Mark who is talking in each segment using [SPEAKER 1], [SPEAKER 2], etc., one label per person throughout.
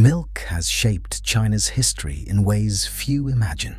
[SPEAKER 1] Milk has shaped China's history in ways few imagine.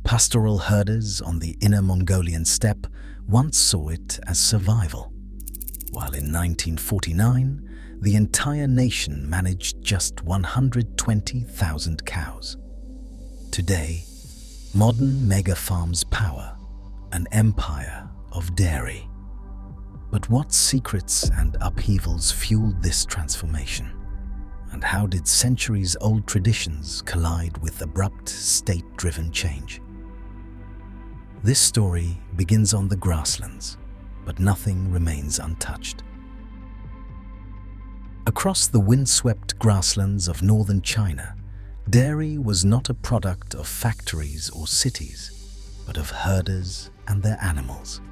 [SPEAKER 1] Pastoral herders on the Inner Mongolian steppe once saw it as survival, while in 1949, the entire nation managed just 120,000 cows. Today, modern mega-farms power an empire of dairy. But what secrets and upheavals fueled this transformation? And how did centuries-old traditions collide with abrupt, state-driven change? This story begins on the grasslands, but nothing remains untouched. Across the windswept grasslands of northern China, dairy was not a product of factories or cities, but of herders and their animals.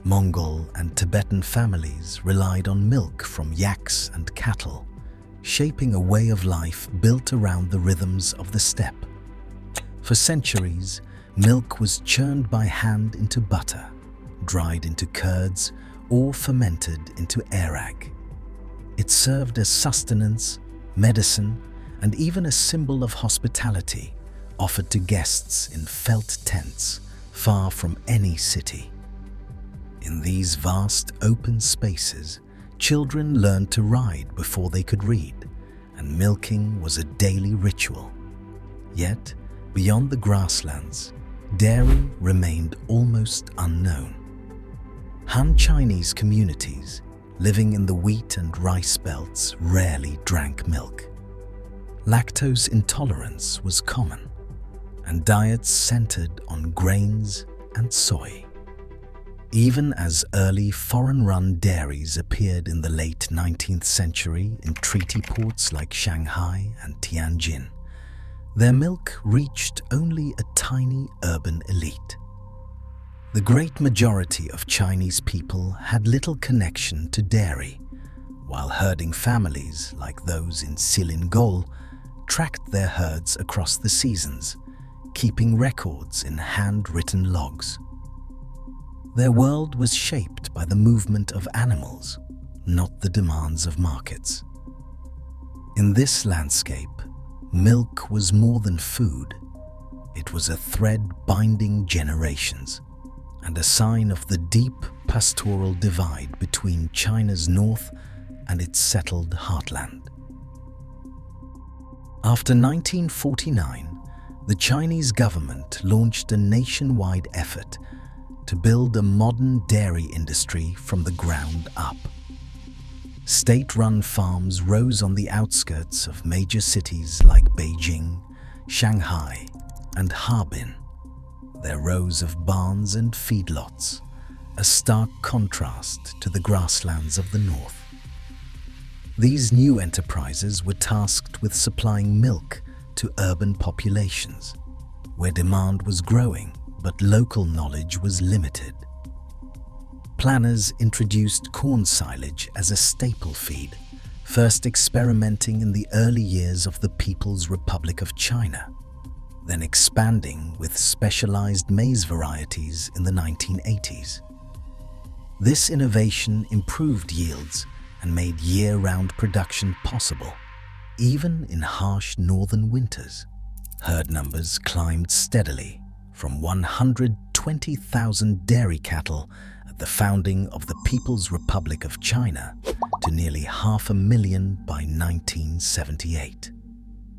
[SPEAKER 1] Mongol and Tibetan families relied on milk from yaks and cattle, shaping a way of life built around the rhythms of the steppe. For centuries, milk was churned by hand into butter, dried into curds, or fermented into arag. It served as sustenance, medicine, and even a symbol of hospitality, offered to guests in felt tents far from any city. In these vast open spaces, children learned to ride before they could read, and milking was a daily ritual. Yet, beyond the grasslands, dairy remained almost unknown. Han Chinese communities living in the wheat and rice belts rarely drank milk. Lactose intolerance was common, and diets centered on grains and soy. Even as early foreign-run dairies appeared in the late 19th century in treaty ports like Shanghai and Tianjin, their milk reached only a tiny urban elite. The great majority of Chinese people had little connection to dairy, while herding families like those in Silingol tracked their herds across the seasons, keeping records in handwritten logs. Their world was shaped by the movement of animals, not the demands of markets. In this landscape, milk was more than food. It was a thread binding generations, and a sign of the deep pastoral divide between China's north and its settled heartland. After 1949, the Chinese government launched a nationwide effort to build a modern dairy industry from the ground up. State-run farms rose on the outskirts of major cities like Beijing, Shanghai, and Harbin. Their rows of barns and feedlots, a stark contrast to the grasslands of the north. These new enterprises were tasked with supplying milk to urban populations, where demand was growing but local knowledge was limited. Planners introduced corn silage as a staple feed, first experimenting in the early years of the People's Republic of China, then expanding with specialized maize varieties in the 1980s. This innovation improved yields and made year-round production possible, even in harsh northern winters. Herd numbers climbed steadily, from 120,000 dairy cattle at the founding of the People's Republic of China to nearly 500,000 by 1978.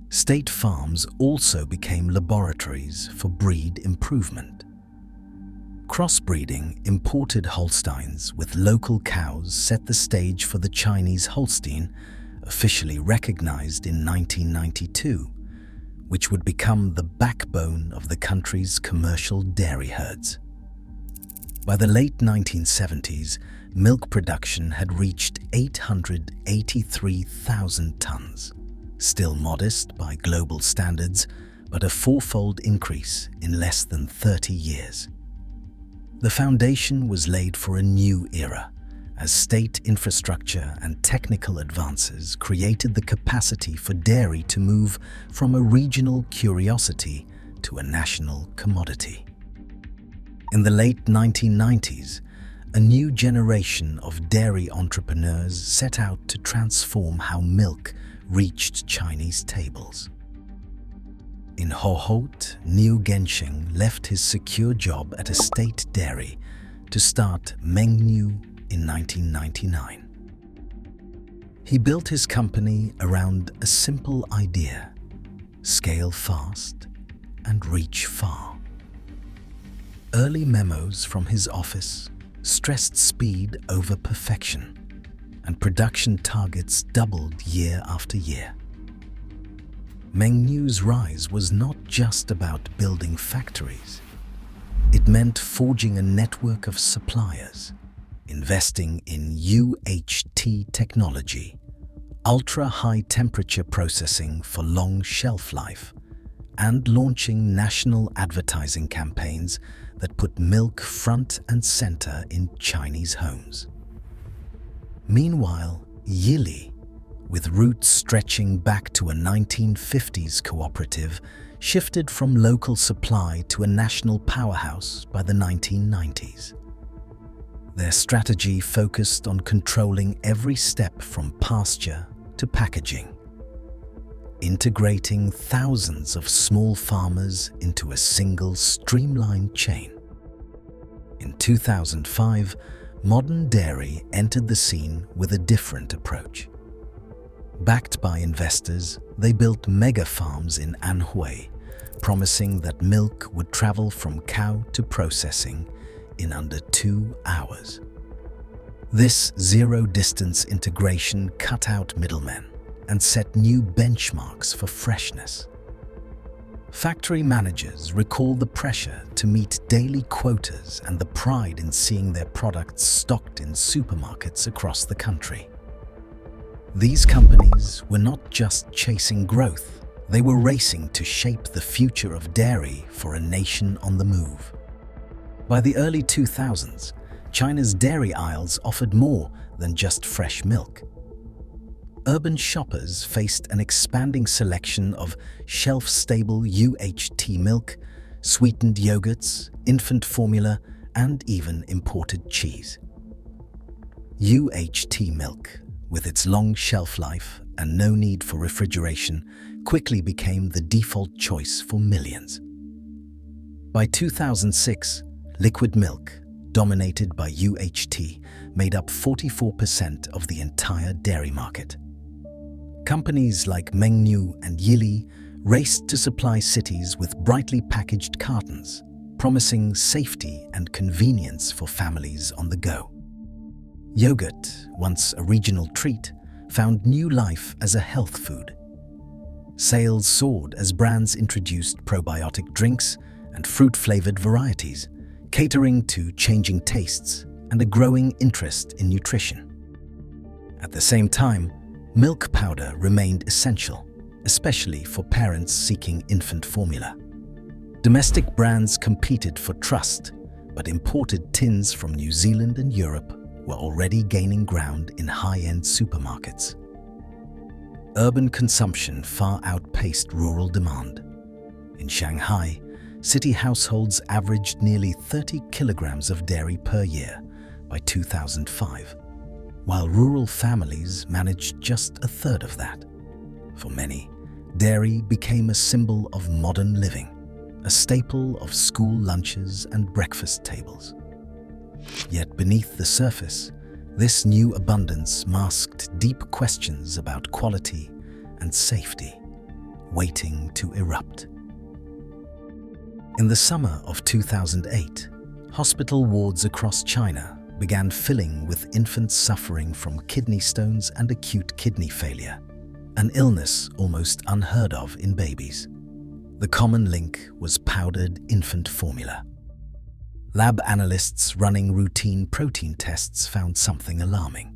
[SPEAKER 1] State farms also became laboratories for breed improvement. Crossbreeding imported Holsteins with local cows set the stage for the Chinese Holstein, officially recognized in 1992, which would become the backbone of the country's commercial dairy herds. By the late 1970s, milk production had reached 883,000 tons, still modest by global standards, but a fourfold increase in less than 30 years. The foundation was laid for a new era, as state infrastructure and technical advances created the capacity for dairy to move from a regional curiosity to a national commodity. In the late 1990s, a new generation of dairy entrepreneurs set out to transform how milk reached Chinese tables. In Hohhot, Niu Gensheng left his secure job at a state dairy to start Mengniu in 1999. He built his company around a simple idea: scale fast and reach far. Early memos from his office stressed speed over perfection, and production targets doubled year after year. Mengniu's rise was not just about building factories. It meant forging a network of suppliers, investing in UHT technology, ultra-high temperature processing for long shelf life, and launching national advertising campaigns that put milk front and center in Chinese homes. Meanwhile, Yili, with roots stretching back to a 1950s cooperative, shifted from local supply to a national powerhouse by the 1990s. Their strategy focused on controlling every step from pasture to packaging, integrating thousands of small farmers into a single streamlined chain. In 2005, modern dairy entered the scene with a different approach. Backed by investors, they built mega farms in Anhui, promising that milk would travel from cow to processing in under 2 hours. This zero-distance integration cut out middlemen and set new benchmarks for freshness. Factory managers recall the pressure to meet daily quotas and the pride in seeing their products stocked in supermarkets across the country. These companies were not just chasing growth, they were racing to shape the future of dairy for a nation on the move. By the early 2000s, China's dairy aisles offered more than just fresh milk. Urban shoppers faced an expanding selection of shelf-stable UHT milk, sweetened yogurts, infant formula, and even imported cheese. UHT milk, with its long shelf life and no need for refrigeration, quickly became the default choice for millions. By 2006, liquid milk, dominated by UHT, made up 44% of the entire dairy market. Companies like Mengniu and Yili raced to supply cities with brightly packaged cartons, promising safety and convenience for families on the go. Yogurt, once a regional treat, found new life as a health food. Sales soared as brands introduced probiotic drinks and fruit-flavored varieties, catering to changing tastes and a growing interest in nutrition. At the same time, milk powder remained essential, especially for parents seeking infant formula. Domestic brands competed for trust, but imported tins from New Zealand and Europe were already gaining ground in high-end supermarkets. Urban consumption far outpaced rural demand. In Shanghai, city households averaged nearly 30 kilograms of dairy per year by 2005, while rural families managed just a third of that. For many, dairy became a symbol of modern living, a staple of school lunches and breakfast tables. Yet beneath the surface, this new abundance masked deep questions about quality and safety, waiting to erupt. In the summer of 2008, hospital wards across China began filling with infants suffering from kidney stones and acute kidney failure, an illness almost unheard of in babies. The common link was powdered infant formula. Lab analysts running routine protein tests found something alarming.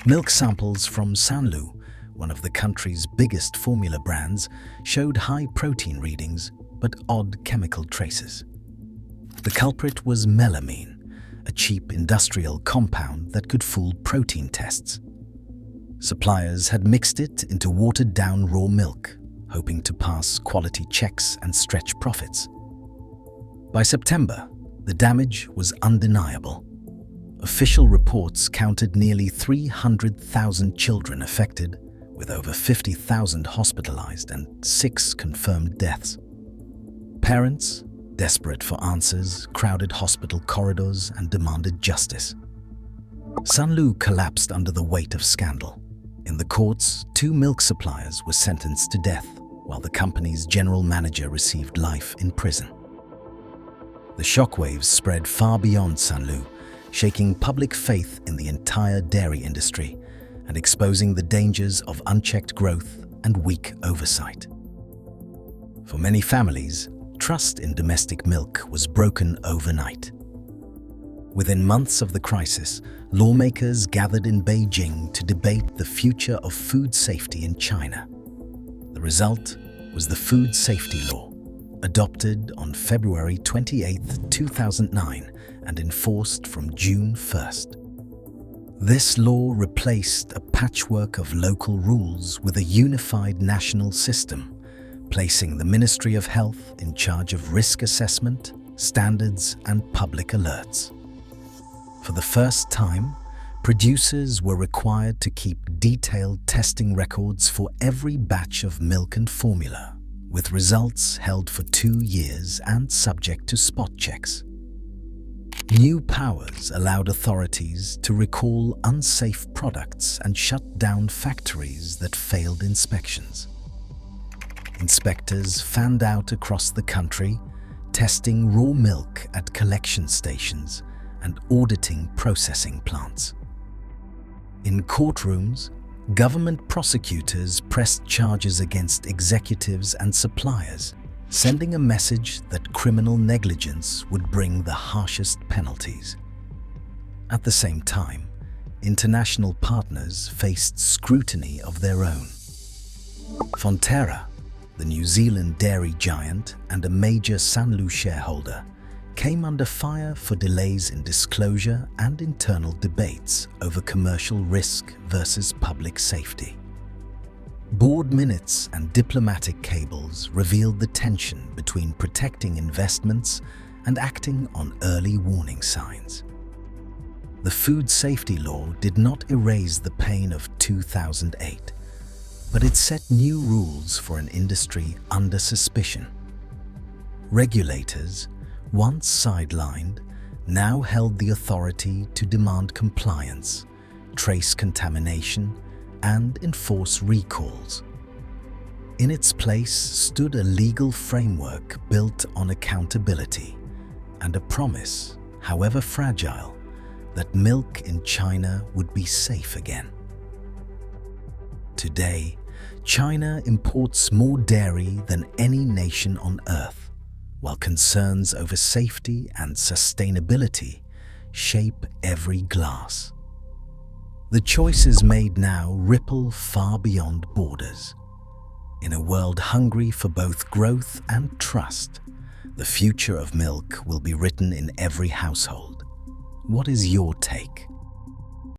[SPEAKER 1] Milk samples from Sanlu, one of the country's biggest formula brands, showed high protein readings but odd chemical traces. The culprit was melamine, a cheap industrial compound that could fool protein tests. Suppliers had mixed it into watered-down raw milk, hoping to pass quality checks and stretch profits. By September, the damage was undeniable. Official reports counted nearly 300,000 children affected, with with over 50,000 hospitalized and 6 confirmed deaths. Parents, desperate for answers, crowded hospital corridors and demanded justice. Sanlu collapsed under the weight of scandal. In the courts, 2 milk suppliers were sentenced to death, while the company's general manager received life in prison. The shockwaves spread far beyond Sanlu, shaking public faith in the entire dairy industry and exposing the dangers of unchecked growth and weak oversight. For many families, trust in domestic milk was broken overnight. Within months of the crisis, lawmakers gathered in Beijing to debate the future of food safety in China. The result was the Food Safety Law, adopted on February 28, 2009 and enforced from June 1st. This law replaced a patchwork of local rules with a unified national system, placing the Ministry of Health in charge of risk assessment, standards, and public alerts. For the first time, producers were required to keep detailed testing records for every batch of milk and formula, with results held for 2 years and subject to spot checks. New powers allowed authorities to recall unsafe products and shut down factories that failed inspections. Inspectors fanned out across the country, testing raw milk at collection stations and auditing processing plants. In courtrooms, government prosecutors pressed charges against executives and suppliers, sending a message that criminal negligence would bring the harshest penalties. At the same time, international partners faced scrutiny of their own. Fonterra, the New Zealand dairy giant and a major Sanlu shareholder, came under fire for delays in disclosure and internal debates over commercial risk versus public safety. Board minutes and diplomatic cables revealed the tension between protecting investments and acting on early warning signs. The Food Safety Law did not erase the pain of 2008, but it set new rules for an industry under suspicion. Regulators, once sidelined, now held the authority to demand compliance, trace contamination, and enforce recalls. In its place stood a legal framework built on accountability and a promise, however fragile, that milk in China would be safe again. Today, China imports more dairy than any nation on earth, while concerns over safety and sustainability shape every glass. The choices made now ripple far beyond borders. In a world hungry for both growth and trust, the future of milk will be written in every household. What is your take?